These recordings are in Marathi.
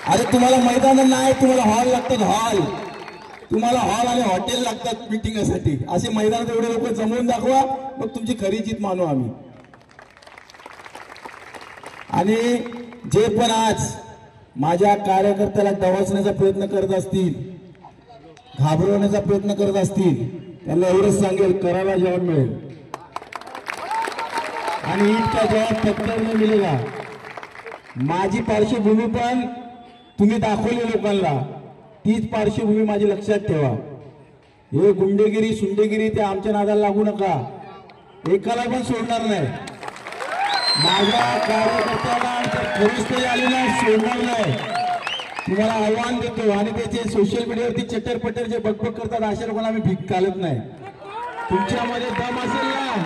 अरे तुम्हाला मैदान नाही, तुम्हाला हॉल लागतात, हॉल. तुम्हाला हॉल आणि हॉटेल लागतात मीटिंगसाठी. असे मैदानात एवढे लोक जमवून दाखवा, मग तुमची खरी जीत मानू आम्ही. आणि जे पण आज माझ्या कार्यकर्त्याला डवचण्याचा प्रयत्न करत असतील, घाबरवण्याचा प्रयत्न करत असतील, त्यांना एवढंच सांगेल, करायला जवाब मिळेल आणि ईद का जवाब पत्थर में मिलेगा. माझी पार्श्वभूमी पण तुम्ही दाखवली लोकांना, तीच पार्श्वभूमी माझी लक्षात ठेवा. हे गुंडेगिरी सुंडेगिरी ते आमच्या नादाला लागू नका, एकाला पण सोडणार नाही. माझ्या कार्यकर्त्याला खरीच आली नाही, सोडणार नाही. तुम्हाला आव्हान देतो. आणि त्याचे सोशल मीडियावरती चटरपटर जे बकबक करतात अशा लोकांना आम्ही भीक घालत नाही. तुमच्यामध्ये दम असेल ना,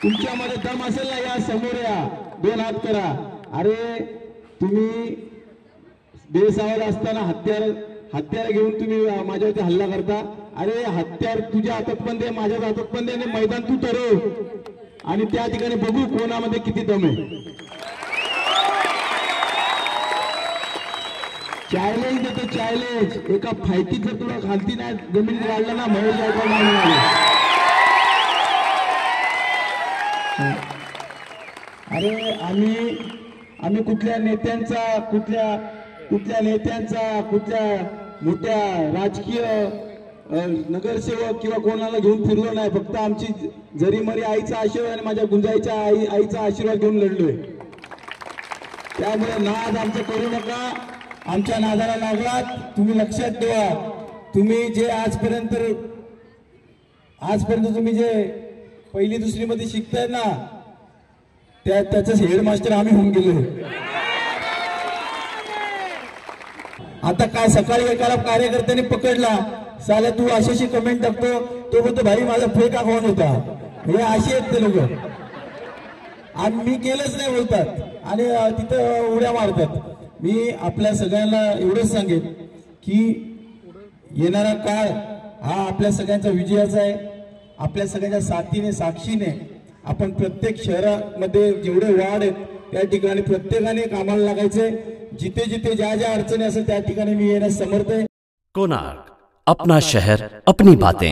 तुमच्यामध्ये दम असेल ना, या समोर या, दोन हात करा. अरे तुम्ही बेसावध असताना हत्यार घेऊन तुम्ही माझ्यावरती हल्ला करता. अरे हत्यार तुझ्या हातात पण दे, माझ्या हातात पण दे, आणि मैदान तू ठरव आणि त्या ठिकाणी बघू कोणामध्ये किती दम आहे. चॅलेंज देतो, चॅलेंज. एका फायटीत जर तुला खालती नाही जमिनीत वाढलं ना, महेश गायकवाड नाही मिळाले. अरे आम्ही कुठल्या नेत्यांचा कुठल्या मोठ्या राजकीय नगरसेवक किंवा कोणाला घेऊन फिरलो नाही. फक्त आमची जरी मरी आईचा आशीर्वाद आणि माझ्या गुंजाईच्या आईचा आशीर्वाद घेऊन लढलोय. त्यामुळे नाद आमचं करू नका. आमच्या नादाला लागलात तुम्ही लक्षात ठेवा. तुम्ही जे आजपर्यंत तुम्ही जे पहिली दुसरी मध्ये शिकताय ना, त्याचं हेडमास्टर आम्ही होऊन गेलो. आता काय सकाळी एकाला कार्यकर्त्याने पकडला, साला तू अशी कमेंट टाकतो, तो बोलतो भाई माझा फेक अकाउंट होता. हे असे आहेत ते लोक. मी केलंच नाही बोलतात आणि तिथं उड्या मारतात. मी आपल्या सगळ्यांना एवढंच सांगेन की येणारा काळ हा आपल्या सगळ्यांचा विजयाचा आहे. आपल्या सगळ्यांच्या साथीने साक्षीने आपण प्रत्येक शहरामध्ये जेवढे वार्ड आहेत त्या ठिकाणी प्रत्येकाने कामाला लागायचे. जिथे जिथे ज्या ज्या अडचणी असेल त्या ठिकाणी मी येण्यास समर्थ आहे. कोणार्क, अपना शहर अपनी बातें.